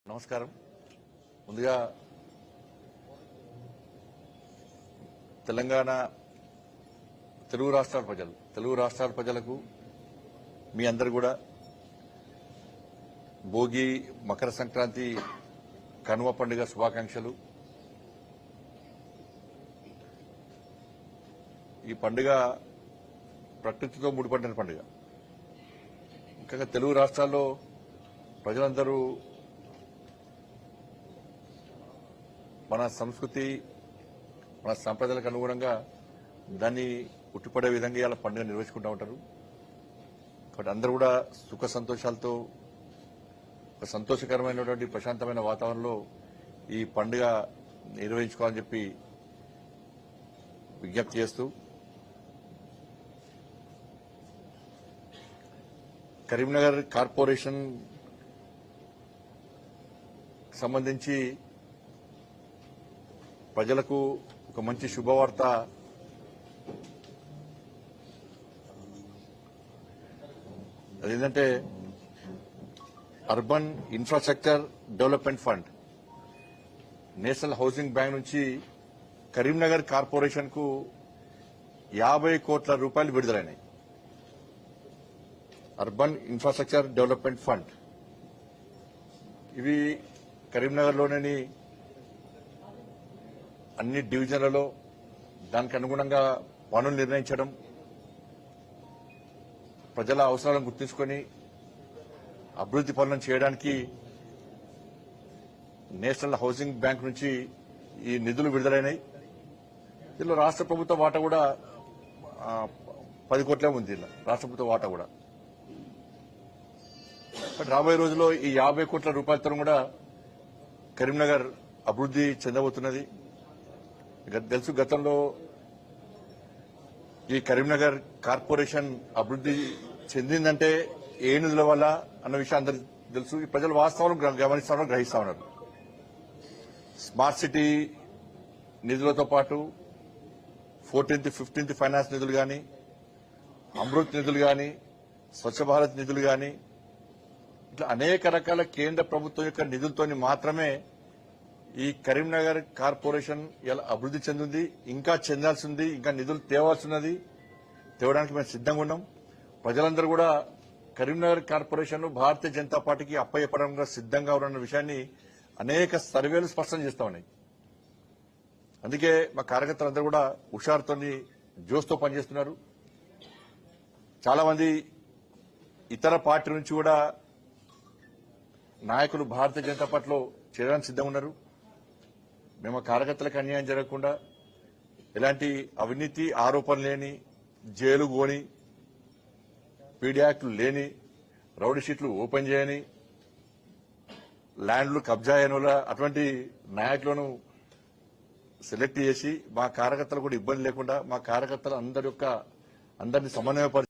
నమస్కారం. ముందుగా తెలంగాణ తెలుగు రాష్ట్రాల ప్రజలకు మీ అందరు కూడా భోగి, మకర సంక్రాంతి, కనుమ పండుగ శుభాకాంక్షలు. ఈ పండుగ ప్రకృతితో ముడిపడిన పండుగ. ముఖ్యంగా తెలుగు రాష్ట్రాల్లో ప్రజలందరూ మన సంస్కృతి, మన సంప్రదాయాలకు అనుగుణంగా దాన్ని ఉట్టిపడే విధంగా ఇలా పండుగ నిర్వహించుకుంటూ ఉంటారు. కాబట్టి అందరూ కూడా సుఖ సంతోషాలతో ఒక సంతోషకరమైనటువంటి ప్రశాంతమైన వాతావరణంలో ఈ పండుగ నిర్వహించుకోవాలని చెప్పి విజ్ఞప్తి చేస్తూ, కరీంనగర్ కార్పొరేషన్ సంబంధించి ప్రజలకు ఒక మంచి శుభవార్త. అదేంటంటే urban infrastructure development fund, national housing bank నుంచి కరీంనగర్ కార్పొరేషన్ కు 50 కోట్ల రూపాయలు విడుదలైనాయి. అర్బన్ ఇన్ఫ్రాస్ట్రక్చర్ డెవలప్మెంట్ ఫండ్ ఇవి కరీంనగర్లోని అన్ని డివిజన్లలో దానికి అనుగుణంగా పనులు నిర్ణయించడం, ప్రజల అవసరాలను గుర్తించుకొని అభివృద్ది పనులను చేయడానికి నేషనల్ హౌసింగ్ బ్యాంక్ నుంచి ఈ నిధులు విడుదలైనాయి. దీనిలో రాష్ట్ర ప్రభుత్వ వాటా కూడా 10 కోట్లే ఉంది. రాష్ట్ర ప్రభుత్వ వాటా కూడా. రాబోయే రోజుల్లో ఈ 50 కోట్ల రూపాయలతో కూడా కరీంనగర్ అభివృద్ది చెందబోతున్నది. తెలుసు, గతంలో ఈ కరీంనగర్ కార్పొరేషన్ అభివృద్ది చెందిందంటే ఏ నిధుల వల్ల అన్న విషయం అందరికీ తెలుసు. ఈ ప్రజలు వాస్తవాలను గమనిస్తా ఉన్నారు, గ్రహిస్తా ఉన్నారు. స్మార్ట్ సిటీ నిధులతో పాటు 14th, 15th ఫైనాన్స్ నిధులు గాని, అమృత్ నిధులు గాని, స్వచ్ఛ భారత్ నిధులు గాని, ఇట్లా అనేక రకాల కేంద్ర ప్రభుత్వం యొక్క నిధులతోని మాత్రమే ఈ కరీంనగర్ కార్పొరేషన్ ఇలా అభివృద్ది చెందింది. ఇంకా చెందాల్సి ఉంది, ఇంకా నిధులు తేవాల్సినది. తేవడానికి మేము సిద్దంగా ఉన్నాం. ప్రజలందరూ కూడా కరీంనగర్ కార్పొరేషన్ భారతీయ జనతా పార్టీకి అప్పయ్యపడంగా సిద్దంగా ఉన్న విషయాన్ని అనేక సర్వేలు స్పష్టం చేస్తా ఉన్నాయి. అందుకే మా కార్యకర్తలందరూ కూడా హుషారుతో, జోష్తో పనిచేస్తున్నారు. చాలా మంది ఇతర పార్టీ నుంచి కూడా నాయకులు భారతీయ జనతా పార్టీలో చేరడానికి సిద్ధంగా ఉన్నారు. మేము కార్యకర్తలకు అన్యాయం జరగకుండా, ఎలాంటి అవినీతి ఆరోపణలు లేని, జైలు గోని, పీడీ యాక్టులు లేని, రౌడీ షీట్లు ఓపెన్ చేయని, ల్యాండ్లు కబ్జా అయిన అటువంటి నాయకులను సెలెక్ట్ చేసి మా కార్యకర్తలు కూడా ఇబ్బంది లేకుండా, మా కార్యకర్తలు అందరిని సమన్వయపరిచి